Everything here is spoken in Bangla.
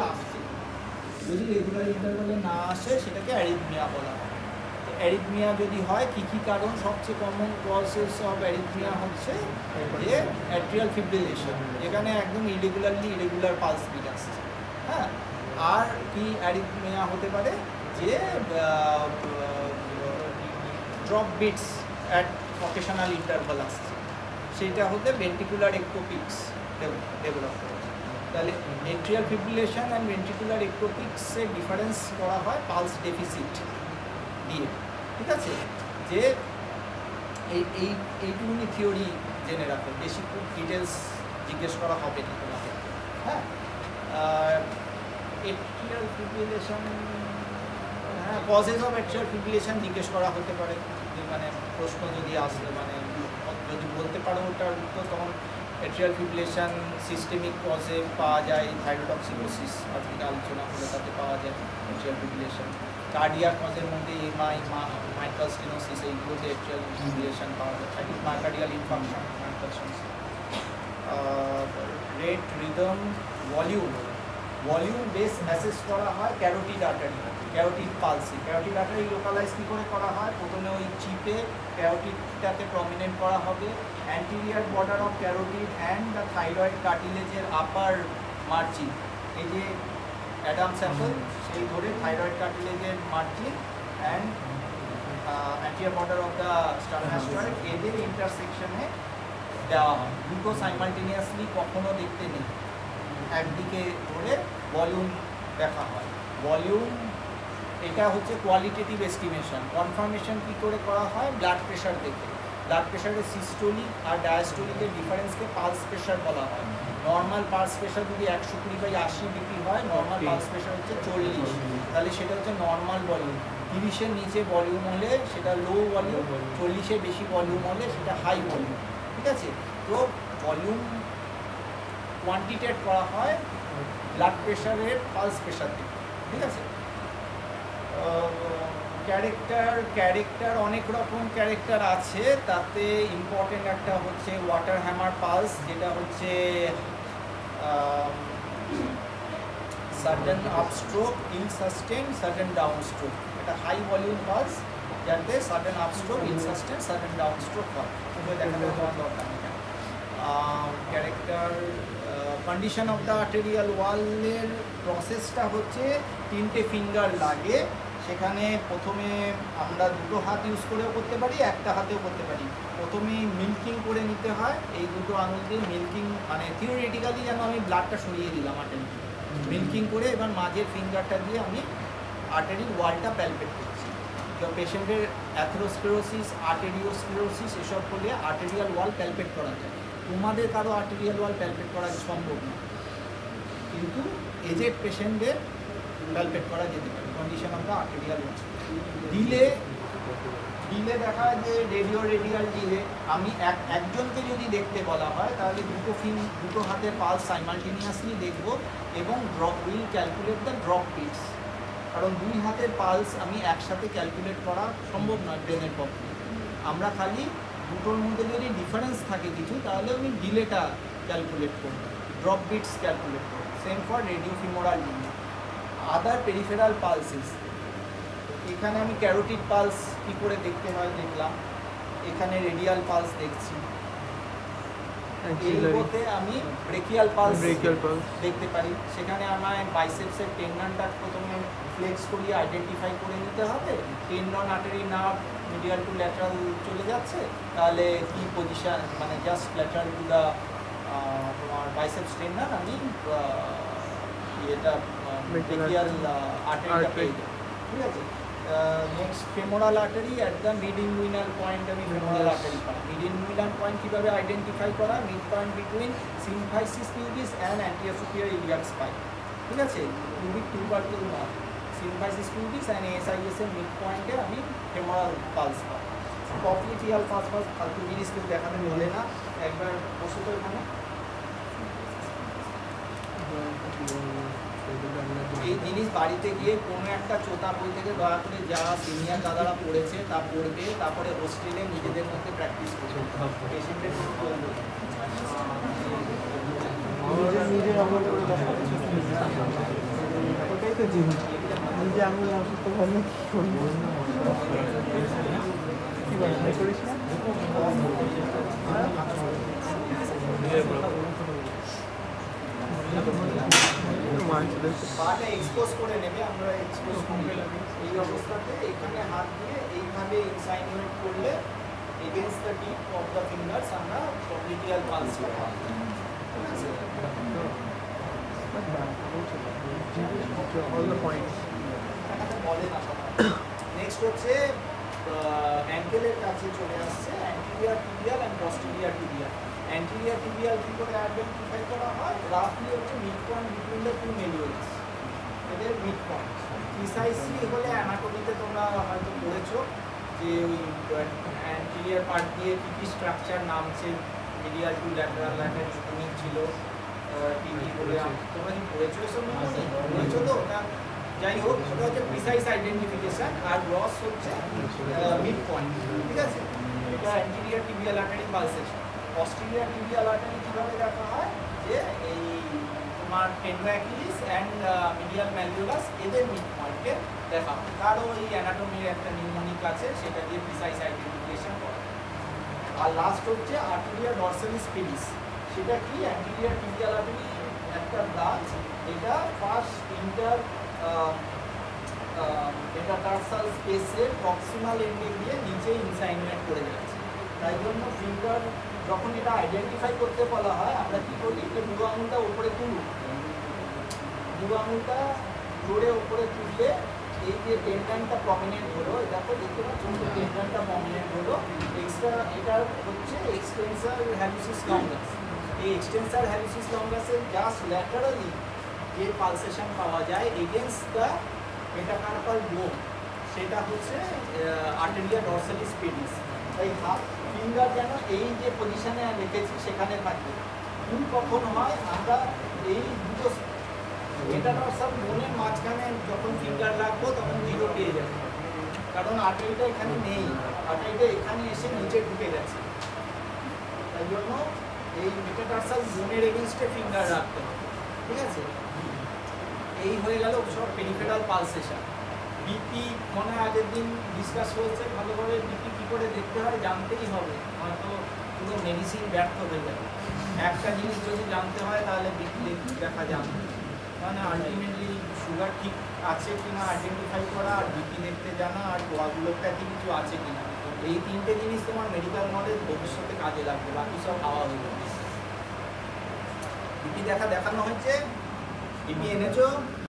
আসছে, যদি রেগুলার ইন্টারভ্যালে না আসে সেটাকে অ্যারিথমিয়া বলা হয়। অ্যারিথমিয়া যদি হয় কী কী কারণ, সবচেয়ে কমন কজেস অফ অ্যারিথমিয়া হচ্ছে যে অ্যাট্রিয়াল ফিব্রিলেশন, যেখানে একদম ইরেগুলার পালস বিট আসছে। হ্যাঁ, আর কি অ্যারিথমিয়া হতে পারে যে drop beats at occasional interval আসছে, সেটা হতে ভেন্ট্রিকুলার একটোপিক্স ডেভেলপ করে। তাহলে এট্রিয়াল ফিব্রিলেশন অ্যান্ড ভেন্ট্রিকুলার একটোপিক্সের ডিফারেন্স করা হয় পালস ডেফিসিট দিয়ে। ঠিক আছে, যে এইটুকুনি থিওরি জেনে রাখো, বেশি খুব ডিটেলস জিজ্ঞেস করা হবে না তোমাকে। হ্যাঁ, এট্রিয়াল ফিব্রিলেশন, হ্যাঁ, কজেস অফ এট্রিয়াল ফিব্রিলেশন জিজ্ঞেস করা হতে পারে, মানে প্রশ্ন যদি আসলে, মানে যদি বলতে পারো ওটার উত্তর, তখন এট্রিয়াল ফিব্রিলেশন সিস্টেমিক কজে পাওয়া যায়, থাইরোটক্সিকোসিস আজকে আলোচনা হলে তাতে পাওয়া যায় এট্রিয়াল ফিব্রিলেশন। কার্ডিয়াক কজের মধ্যে এমআই, মাইট্রাল স্টেনোসিস, এইগুলোতে এট্রিয়াল ফিব্রিলেশন পাওয়া যায়, myocardial infarction, rate, rhythm, volume base assess করা হয় ক্যারোটিড আর্টারি, ক্যারোটিড পালসে। ক্যারোটিড আর্টারি লোকালাইজ কী করে করা হয়? প্রথমে ওই চিপে ক্যারোটিডটাকে প্রমিনেন্ট করা হবে, anterior border of carotid and the thyroid কার্টিলেজের আপার মার্জিন, এই যে অ্যাডামস অ্যাপল, সেই ধরে থাইরয়েড কার্টিলেজের margin and anterior border of the sternomastoid, এদের ইন্টারসেকশনে দেওয়া হয়। দুটো সাইমালটেনিয়াসলি কখনো দেখতে নেই, একদিকে ধরে ভলিউম দেখা হয়। ভলিউম, এটা হচ্ছে কোয়ালিটেটিভ এস্টিমেশন। কনফার্মেশন কী করে করা হয়? ব্লাড প্রেশার দেখে। ব্লাড প্রেশারের সিস্টোলিক আর ডায়াস্টোলিকের ডিফারেন্সকে পালস প্রেশার বলা হয়। নর্মাল পালস প্রেশার যদি 120/80 বিপি হয়, নর্মাল পালস প্রেশার হচ্ছে 40, তাহলে সেটা হচ্ছে নর্মাল ভলিউম। 30-এর নিচে ভলিউম হলে সেটা লো ভলিউম, 40-এর বেশি ভলিউম হলে সেটা হাই ভলিউম। ঠিক আছে, তো ভলিউম কোয়ান্টিটেট করা হয় ব্লাড প্রেশারের পালস প্রেশার থেকে। ঠিক আছে, ক্যারেক্টার অনেক রকম ক্যারেক্টার আছে, তাতে ইম্পর্টেন্ট একটা হচ্ছে ওয়াটার হ্যামার পালস, যেটা হচ্ছে সাডেন আপস্ট্রোক, ইনসাস্টেন, সাডেন ডাউনস্ট্রোক। এটা হাই ভলিউম পালস, যাতে সাডেন আপস্ট্রোক, ইনসাস্টেন, সাডেন ডাউনস্ট্রোক হয়। দেখাতে দেওয়ার দরকার নেই। Character condition of the arterial ওয়ালের প্রসেসটা হচ্ছে 3টে ফিঙ্গার লাগে, সেখানে প্রথমে আমরা দুটো হাত ইউজ করেও করতে পারি, একটা হাতেও করতে পারি। প্রথমে মিল্কিং করে নিতে হয়, এই দুটো আঙুল দিয়ে মিল্কিং, মানে থিওরিটিক্যালি যেন আমি ব্লাডটা সরিয়ে দিলাম আর্টারি, মিল্কিং করে এবার মাঝের ফিঙ্গারটা দিয়ে আমি আর্টারির ওয়ালটা প্যালপেট করছি। তো পেশেন্টের অ্যাথেরোস্ক্লেরোসিস, আর্টেরিওস্ক্লেরোসিস এসব করলে আর্টেরিয়াল ওয়াল প্যালপেট করা যায়। তোমাদের কারো আর্টেরিয়াল ওয়াল প্যালপেট করা সম্ভব না, কিন্তু এজেড পেশেন্টদের প্যালপেট করা যেতে পারে। Condition of the arterial wall. Delay দেখা যায় যে রেডিয়াল ডিলে, আমি একজনকে যদি দেখতে বলা হয় তাহলে দুটো হাতের পালস সাইমালটেনিয়াসলি দেখব এবং will calculate the drop beats, কারণ দুই হাতের পালস আমি একসাথে ক্যালকুলেট করা সম্ভব নয় ব্রেনের পক্ষে। আমরা খালি দুটোর মধ্যে যদি ডিফারেন্স থাকে কিছু, তাহলে আমি ডিলেটা ক্যালকুলেট করব, ড্রপ বিটস ক্যালকুলেট করব। Same for radiofemoral delay. Other peripheral pulses, এখানে আমি ক্যারোটিড পালস কী করে দেখতে হয় দেখলাম, এখানে রেডিয়াল পালস দেখছি, এইগুলোতে আমি ব্রেকিয়াল পালস দেখতে পারি। সেখানে আমার বাইসেপসের টেন্ডনটা প্রথমে ফ্লেক্স করিয়ে আইডেন্টিফাই করে নিতে হবে, tendon artery nerve medial to lateral চলে যাচ্ছে, তাহলে কি পজিশন, মানে জাস্ট ল্যাটারাল টু দ্য তোমার বাইসেপস টেন্ডন আমি এটা ব্রেকিয়াল আর্টারিটা পেয়ে যাই। ঠিক আছে, next femoral artery at the mid inguinal point, আমি ফেমোরাল আর্টারি পাই। মিড ইনগুইনাল পয়েন্ট কীভাবে আইডেন্টিফাই করা? Mid point between symphysis pubis and anterior superior iliac spine. ঠিক আছে, pubic tubercle nerve, symphysis pubis and ASIS এর মিড পয়েন্টে আমি ফেমোরাল পালস পাই। কপলিটিয়াল ফালতু জিনিস কেউ দেখাতে বলে না, একবার বসে তো এখানে। এই জিনিস বাড়িতে গিয়ে কোনো একটা চোতা বই থেকে দয়া করে যা সিনিয়র দাদারা পড়েছে তা পড়বে, তারপরে হোস্টেলে নিজেদের মধ্যে প্র্যাকটিস করবে। পেশেন্টের কোনো নিজের আঙুল করে দেখা ওটাই তো জিনিস নিজে আঙুল না করতে পারলে কি করবো কি বলে তাই করিস না পাটা এক্সপোজ করে নেবে, আমরা এক্সপোজ করবে এই অবস্থাতে এখানে হাত দিয়ে এইভাবে ইনসাইনুয়েট করলে against the tip of the fingers আমরা পপ্লিটিয়াল পালস পাবো। নেক্সট হচ্ছে অ্যাঙ্কেলের কাছে চলে আসছে anterior tibial and posterior tibial. Anterior tibial কি করে আইডেন্টিফাই করা হয়? রাফলি হচ্ছে mid point between the two malleoli, এদের মিড পয়েন্ট। প্রিসাইসলি হলে অ্যানাটমিতে তোমরা হয়তো পড়েছো যে ওই অ্যান্টিরিয়ার পার্ট দিয়ে কী কী স্ট্রাকচার নামছে, medial to lateral lateral unit ছিল টিভি বলে তোমরা কি পড়েছো এসব মনে পড়েছো তো? ওটা যাই হোক, ওটা হচ্ছে প্রিসাইজ আইডেন্টিফিকেশন আর গ্রস হচ্ছে মিড পয়েন্ট, ঠিক আছে? এটা anterior tibial artery pulsation. Posterior tibial artery কীভাবে দেখা হয়? যে এই তোমার টেন্ডো অ্যাকিলিস অ্যান্ড মিডিয়াল ম্যালিওলাস এদের মিড পয়েন্টে দেখা হয়। তারও এই অ্যানাটমির একটা নিউমোনিক আছে, সেটা দিয়ে প্রিসাইজ আইডেন্টিফিকেশন করা। আর লাস্ট হচ্ছে আর্টেরিয়া ডরসালিস পেডিস। সেটা কি? অ্যান্টিরিয়ার টিবিয়াল আর্টারি একটা ব্রাঞ্চ, এটা ফার্স্ট ইন্টার মেটাটার্সাল স্পেসের প্রক্সিমাল এন্ডে গিয়ে নিচে ইনসাইনুয়েট করে যাচ্ছে। তাই জন্য ফিঙ্গার যখন এটা আইডেন্টিফাই করতে বলা হয়, আমরা কি করি? যে বুড়ো আঙুলটা উপরে তুলব, বুড়ো আঙুলটা জোরে উপরে তুললে এই যে টেন্ডনটা প্রমিনেন্ট হলো, দেখো দেখতে পাচ্ছ টেন্ডনটা প্রমিনেন্ট হলো, এক্সট্রা এটা হচ্ছে এক্সটেন্সার হ্যালুসিস লঙ্গাস। এই এক্সটেন্সার হ্যালুসিস লঙ্গাসের জাস্ট ল্যাটারালি যে পালসেশন পাওয়া যায় এগেনস্ট দ্য মেটাকার্পাল বোন, সেটা হচ্ছে আর্টেরিয়া ডরসালিস পেডিস। তাই হাত ফিঙ্গার যেন এই যে পজিশনে রেখেছি সেখানে থাকবে। ভুল কখন হয়? আমরা এই দুটো মেটাডরসাল বোনের মাঝখানে যখন ফিঙ্গার রাখবো তখন জিরো পেয়ে যাবে, কারণ আর্টারিটা এখানে নেই, আর্টারিটা এখানে এসে নিচে ঢুকে গেছে। তাই জন্য এই মেটাডরসাল বোনের এগেইনস্টে ফিঙ্গার রাখতে হবে, ঠিক আছে? এই হয়ে গেল সব পেরিফেরাল পালসেশন। বিপি মনে আগের দিন ডিসকাস হয়েছে ভালোভাবে, বিপি কী করে দেখতে হয় জানতেই হবে, হয়তো পুরো মেডিসিন ব্যর্থ হয়ে যাবে। একটা জিনিস যদি জানতে হয় তাহলে বিপি দেখা যাবে, মানে আলটিমেটলি সুগার ঠিক আছে কিনা আইডেন্টিফাই করা, আর বিপি দেখতে জানা, আর কোয়াগুলোপ্যাথি কিছু আছে কিনা, এই তিনটে জিনিস তোমার মেডিকেল নলেজ ভবিষ্যতে কাজে লাগবে, বাকি সব হাওয়া হয়ে যাবে। বিপি দেখানো হয়েছে, বিপি এনেছো?